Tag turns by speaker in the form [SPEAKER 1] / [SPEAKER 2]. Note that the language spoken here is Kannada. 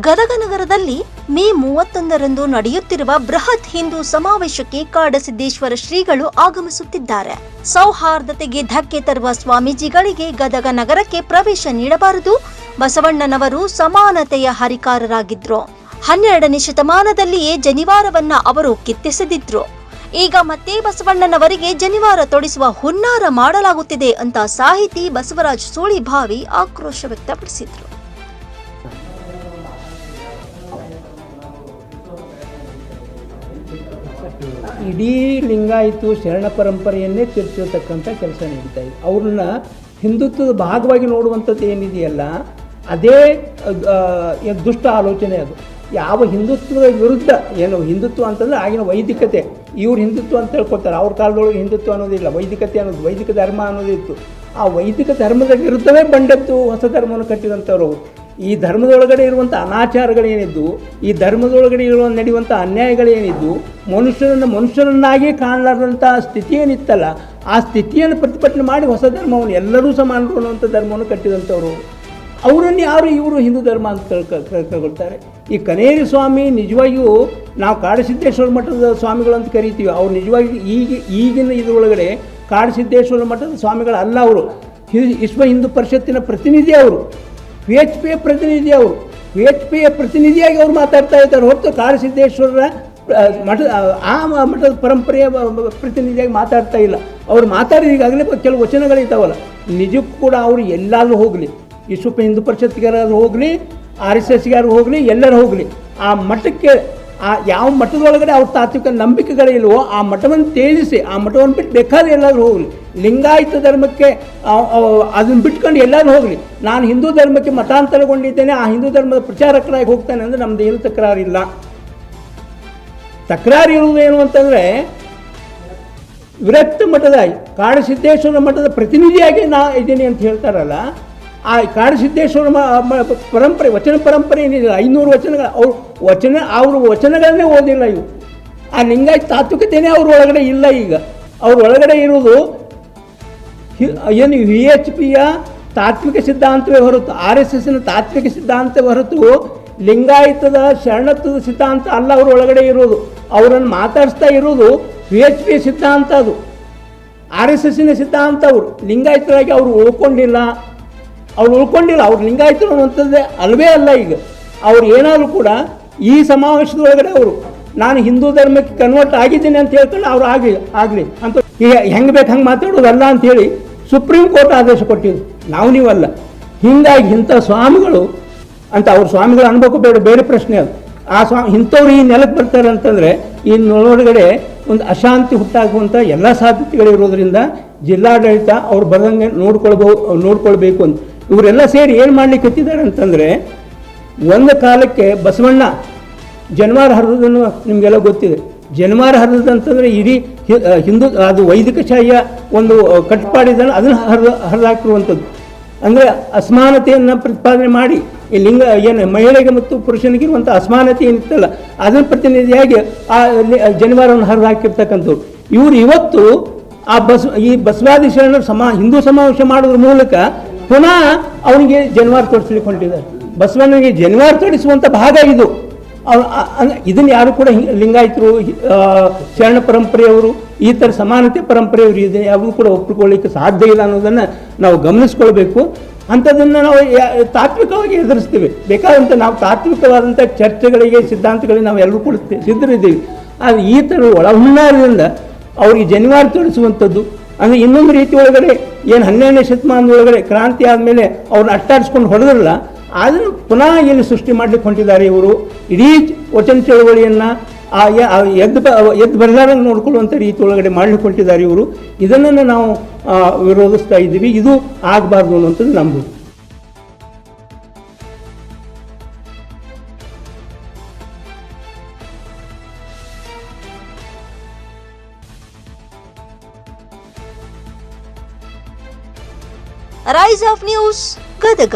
[SPEAKER 1] ಗದಗ ನಗರದಲ್ಲಿ ಮೇ 31ರಂದು ನಡೆಯುತ್ತಿರುವ ಬೃಹತ್ ಹಿಂದೂ ಸಮಾವೇಶಕ್ಕೆ ಕಾಡಸಿದ್ದೇಶ್ವರ ಶ್ರೀಗಳು ಆಗಮಿಸುತ್ತಿದ್ದಾರೆ. ಸೌಹಾರ್ದತೆಗೆ ಧಕ್ಕೆ ತರುವ ಸ್ವಾಮೀಜಿಗಳಿಗೆ ಗದಗ ನಗರಕ್ಕೆ ಪ್ರವೇಶ ನೀಡಬಾರದು. ಬಸವಣ್ಣನವರು ಸಮಾನತೆಯ ಹರಿಕಾರರಾಗಿದ್ರು. 12ನೇ ಶತಮಾನದಲ್ಲಿಯೇ ಜನಿವಾರವನ್ನ ಅವರು ಕಿತ್ತೆಸೆದಿದ್ರು. ಈಗ ಮತ್ತೆ ಬಸವಣ್ಣನವರಿಗೆ ಜನಿವಾರ ತೊಡಿಸುವ ಹುನ್ನಾರ ಮಾಡಲಾಗುತ್ತಿದೆ ಅಂತ ಸಾಹಿತಿ ಬಸವರಾಜ್ ಸೂಳಿಭಾವಿ ಆಕ್ರೋಶ ವ್ಯಕ್ತಪಡಿಸಿದ್ರು.
[SPEAKER 2] ಇಡೀ ಲಿಂಗಾಯತು ಶರಣ ಪರಂಪರೆಯನ್ನೇ ತಿರ್ಚಿರತಕ್ಕಂಥ ಕೆಲಸ ನಡೀತಾ ಇದೆ. ಅವ್ರನ್ನ ಹಿಂದುತ್ವದ ಭಾಗವಾಗಿ ನೋಡುವಂಥದ್ದು ಏನಿದೆಯಲ್ಲ, ಅದೇ ದುಷ್ಟ ಆಲೋಚನೆ. ಅದು ಯಾವ ಹಿಂದುತ್ವದ ವಿರುದ್ಧ ಏನು ಹಿಂದುತ್ವ ಅಂತಂದರೆ ಆಗಿನ ವೈದಿಕತೆ, ಇವ್ರು ಹಿಂದುತ್ವ ಅಂತ ಹೇಳ್ಕೊತಾರೆ. ಅವ್ರ ಕಾಲದೊಳಗೆ ಹಿಂದುತ್ವ ಅನ್ನೋದಿಲ್ಲ, ವೈದಿಕತೆ ಅನ್ನೋದು, ವೈದಿಕ ಧರ್ಮ ಅನ್ನೋದಿತ್ತು. ಆ ವೈದಿಕ ಧರ್ಮದ ವಿರುದ್ಧವೇ ಬಂಡೆತ್ತು ಹೊಸ ಧರ್ಮವನ್ನು ಕಟ್ಟಿದಂಥವ್ರು. ಈ ಧರ್ಮದೊಳಗಡೆ ಇರುವಂಥ ಅನಾಚಾರಗಳೇನಿದ್ದು, ಈ ಧರ್ಮದೊಳಗಡೆ ನಡೆಯುವಂಥ ಅನ್ಯಾಯಗಳೇನಿದ್ದು, ಮನುಷ್ಯರನ್ನಾಗಿ ಕಾಣಲಾರ್ದಂಥ ಸ್ಥಿತಿ ಏನಿತ್ತಲ್ಲ, ಆ ಸ್ಥಿತಿಯನ್ನು ಪ್ರತಿಭಟನೆ ಮಾಡಿ ಹೊಸ ಧರ್ಮವನ್ನು ಎಲ್ಲರೂ ಸಮಾನರು ಅನ್ನುವಂಥ ಧರ್ಮವನ್ನು ಕಟ್ಟಿದಂಥವ್ರು. ಅವರನ್ನು ಯಾರು ಇವರು ಹಿಂದೂ ಧರ್ಮ ಅಂತ ಕಳ್ಕೊಳ್ತಾರೆ. ಈ ಕನೇರಿ ಸ್ವಾಮಿ ನಿಜವಾಗಿಯೂ ನಾವು ಕಾಡಸಿದ್ದೇಶ್ವರ ಮಠದ ಸ್ವಾಮಿಗಳು ಅಂತ ಕರಿತೀವಿ. ಅವ್ರು ನಿಜವಾಗಿ ಈಗಿನ ಇದರೊಳಗಡೆ ಕಾಡಸಿದ್ದೇಶ್ವರ ಮಠದ ಸ್ವಾಮಿಗಳಲ್ಲ. ಅವರು ವಿಶ್ವ ಹಿಂದೂ ಪರಿಷತ್ತಿನ ಪ್ರತಿನಿಧಿ. ಅವರು PHP ಪ್ರತಿನಿಧಿ. ಅವರು PHP ಪ್ರತಿನಿಧಿಯಾಗಿ ಅವ್ರು ಮಾತಾಡ್ತಾ ಇದ್ದಾರೆ ಹೊರತು ಕಾಡಸಿದ್ದೇಶ್ವರರ ಮಠದ ಪರಂಪರೆಯ ಪ್ರತಿನಿಧಿಯಾಗಿ ಮಾತಾಡ್ತಾ ಇಲ್ಲ. ಅವ್ರು ಮಾತಾಡಿ ಈಗಾಗಲೇ ಕೆಲವು ವಚನಗಳಿದ್ದಾವಲ್ಲ, ನಿಜಕ್ಕೂ ಕೂಡ ಅವರು ಎಲ್ಲಾದರೂ ಹೋಗಲಿ, ವಿಶ್ವ ಹಿಂದೂ ಪರಿಷತ್ಗಾರು ಹೋಗಲಿ, RSSಗಾರು ಹೋಗಲಿ, ಎಲ್ಲರೂ ಹೋಗಲಿ, ಆ ಮಠಕ್ಕೆ ಯಾವ ಮಠದೊಳಗಡೆ ಅವ್ರ ತಾತ್ವಿಕ ನಂಬಿಕೆಗಳಿಲ್ವೋ ಆ ಮಠವನ್ನು ತ್ಯಜಿಸಿ ಆ ಮಠವನ್ನು ಬಿಟ್ಟು ಬೇಕಾದ್ರೆ ಎಲ್ಲಾದರೂ ಹೋಗಲಿ. ಲಿಂಗಾಯತ ಧರ್ಮಕ್ಕೆ ಅದನ್ನು ಬಿಟ್ಕೊಂಡು ಎಲ್ಲರೂ ಹೋಗಲಿ. ನಾನು ಹಿಂದೂ ಧರ್ಮಕ್ಕೆ ಮತಾಂತರಗೊಂಡಿದ್ದೇನೆ, ಆ ಹಿಂದೂ ಧರ್ಮದ ಪ್ರಚಾರಕರಾಗಿ ಹೋಗ್ತಾನೆ ಅಂದರೆ ನಮ್ದು ಏನು ತಕರಾರಿಲ್ಲ. ತಕರಾರು ಇರುವುದೇನು ಅಂತಂದರೆ, ವಿರಕ್ತ ಮಠದ ಕಾಡಸಿದ್ದೇಶ್ವರ ಮಠದ ಪ್ರತಿನಿಧಿಯಾಗಿ ನಾ ಇದ್ದೀನಿ ಅಂತ ಹೇಳ್ತಾರಲ್ಲ, ಆ ಕಾಡಸಿದ್ದೇಶ್ವರ ಪರಂಪರೆ, ವಚನ ಪರಂಪರೆ ಏನಿದೆ, 500 ವಚನಗಳು, ಅವರು ವಚನಗಳನ್ನೇ ಓದಿಲ್ಲ. ಇವು ಆ ಲಿಂಗಾಯತ ತಾತ್ವಿಕತೆಯೇ ಅವ್ರ ಒಳಗಡೆ ಇಲ್ಲ. ಈಗ ಅವ್ರ ಒಳಗಡೆ ಇರುವುದು ಏನು VHPಯ ತಾತ್ವಿಕ ಸಿದ್ಧಾಂತವೇ ಹೊರತು, RSSನ ತಾತ್ವಿಕ ಸಿದ್ಧಾಂತವೇ ಹೊರತು ಲಿಂಗಾಯತದ ಶರಣತ್ವದ ಸಿದ್ಧಾಂತ ಅಲ್ಲ ಅವ್ರ ಒಳಗಡೆ ಇರೋದು. ಅವರನ್ನು ಮಾತಾಡಿಸ್ತಾ ಇರೋದು VHP ಸಿದ್ಧಾಂತ, ಅದು RSSನ ಸಿದ್ಧಾಂತ. ಅವರು ಲಿಂಗಾಯತರಾಗಿ ಅವರು ಉಳ್ಕೊಂಡಿಲ್ಲ. ಅವ್ರು ಲಿಂಗಾಯತರು ಅನ್ನುವಂಥದ್ದೇ ಅಲ್ವೇ ಅಲ್ಲ. ಈಗ ಅವ್ರು ಏನಾದರೂ ಕೂಡ ಈ ಸಮಾವೇಶದೊಳಗಡೆ ಅವರು ನಾನು ಹಿಂದೂ ಧರ್ಮಕ್ಕೆ ಕನ್ವರ್ಟ್ ಆಗಿದ್ದೀನಿ ಅಂತ ಹೇಳ್ಕೊಂಡು ಅವ್ರು ಆಗಲಿ ಅಂತ ಈಗ ಹೆಂಗೆ ಬೇಕು ಹಂಗೆ ಮಾತಾಡೋದಲ್ಲ ಅಂಥೇಳಿ ಸುಪ್ರೀಂ ಕೋರ್ಟ್ ಆದೇಶ ಕೊಟ್ಟಿದ್ದು, ನೀವಲ್ಲ. ಹೀಗಾಗಿ ಇಂಥ ಸ್ವಾಮಿಗಳು ಅಂತ ಅವ್ರ ಸ್ವಾಮಿಗಳು ಅನ್ಬೇಕು ಬೇಡ, ಬೇರೆ ಪ್ರಶ್ನೆ ಅದು. ಆ ಇಂಥವ್ರು ಈ ನೆಲಕ್ಕೆ ಬರ್ತಾರೆ ಅಂತಂದರೆ ಈ ಒಳಗಡೆ ಒಂದು ಅಶಾಂತಿ ಹುಟ್ಟಾಗುವಂಥ ಎಲ್ಲ ಸಾಧ್ಯತೆಗಳಿರೋದ್ರಿಂದ ಜಿಲ್ಲಾಡಳಿತ ಅವ್ರು ಬರದಂಗೆ ನೋಡ್ಕೊಳ್ಬೇಕು ಅಂತ ಇವರೆಲ್ಲ ಸೇರಿ ಏನು ಮಾಡ್ಲಿಕ್ಕೆ ಹತ್ತಿದ್ದಾರೆ ಅಂತಂದರೆ, ಒಂದು ಕಾಲಕ್ಕೆ ಬಸವಣ್ಣ ಜನಿವಾರ ಹರಿದನ್ನು ನಿಮಗೆಲ್ಲ ಗೊತ್ತಿದೆ. ಜನಿವಾರ ಹರಿದಂತಂದರೆ ಇಡೀ ಹಿಂದೂ ಅದು ವೈದಿಕ ಶಾಹಿಯ ಒಂದು ಕಟ್ಟುಪಾಡಿದನ್ನು ಅದನ್ನು ಹರಿದಾಕಿರುವಂಥದ್ದು. ಅಂದರೆ ಅಸಮಾನತೆಯನ್ನು ಪ್ರತಿಪಾದನೆ ಮಾಡಿ ಈ ಲಿಂಗ ಏನು ಮಹಿಳೆಗೆ ಮತ್ತು ಪುರುಷನಿಗಿರುವಂಥ ಅಸಮಾನತೆ ಏನಿತ್ತಲ್ಲ ಅದನ್ನು ಪ್ರತಿನಿಧಿಯಾಗಿ ಆ ಜನಿವಾರವನ್ನು ಹರಿದು ಹಾಕಿರ್ತಕ್ಕಂಥವ್ರು ಇವರು. ಇವತ್ತು ಈ ಬಸವಾದಿ ಶರಣರು ಹಿಂದೂ ಸಮಾವೇಶ ಮಾಡೋದ್ರ ಮೂಲಕ ಪುನಃ ಅವನಿಗೆ ಜನಿವಾರ ತೊಡಿಸ್ಲಿಕ್ಕೆ ಹೊಂಟಿದ್ದಾರೆ. ಬಸವಣ್ಣನಿಗೆ ಜನಿವಾರ ತೊಡಿಸುವಂಥ ಭಾಗ ಇದು. ಇದನ್ನು ಯಾರು ಕೂಡ ಲಿಂಗಾಯತರು, ಶರಣ ಪರಂಪರೆಯವರು, ಈ ಥರ ಸಮಾನತೆ ಪರಂಪರೆಯವರು ಇದೆ ಯಾವುದು ಕೂಡ ಒಪ್ಪಿಕೊಳ್ಳಿಕ್ಕೆ ಸಾಧ್ಯ ಇಲ್ಲ ಅನ್ನೋದನ್ನು ನಾವು ಗಮನಿಸ್ಕೊಳ್ಬೇಕು. ಅಂಥದ್ದನ್ನು ನಾವು ತಾತ್ವಿಕವಾಗಿ ಎದುರಿಸ್ತೀವಿ. ಬೇಕಾದಂಥ ನಾವು ತಾತ್ವಿಕವಾದಂಥ ಚರ್ಚೆಗಳಿಗೆ, ಸಿದ್ಧಾಂತಗಳಿಗೆ ನಾವು ಎಲ್ಲರೂ ಕೂಡ ಸಿದ್ಧರಿದ್ದೀವಿ. ಆದರೆ ಈ ಥರ ಒಳಹುನ್ನಾರದಿಂದ ಅವರಿಗೆ ಜನಿವಾರ ತೊಡಿಸುವಂಥದ್ದು ಅಂದರೆ ಇನ್ನೊಂದು ರೀತಿ ಒಳಗಡೆ ಏನು 12ನೇ ಶತಮಾನದೊಳಗಡೆ ಕ್ರಾಂತಿ ಆದಮೇಲೆ ಅವ್ರನ್ನ ಅಟ್ಟಾಡಿಸ್ಕೊಂಡು ಹೊಡೆದ್ರಲ್ಲ, ಅದನ್ನು ಪುನಃ ಇಲ್ಲಿ ಸೃಷ್ಟಿ ಮಾಡಲಿಕ್ಕೆ ಹೊಂಟಿದ್ದಾರೆ ಇವರು. ಇಡೀ ವಚನ ಚಳವಳಿಯನ್ನು ಎದ್ದು ಬರಲಾರಂಗೆ ನೋಡ್ಕೊಳ್ಳುವಂಥ ರೀತಿ ಒಳಗಡೆ ಮಾಡಲಿಕ್ಕೆ ಹೊಂಟಿದ್ದಾರೆ ಇವರು. ಇದನ್ನು ನಾವು ವಿರೋಧಿಸ್ತಾ ಇದ್ದೀವಿ. ಇದು ಆಗಬಾರ್ದು ಅನ್ನುವಂಥದ್ದು ನಮ್ಮದು.
[SPEAKER 1] Rise of news Gadag.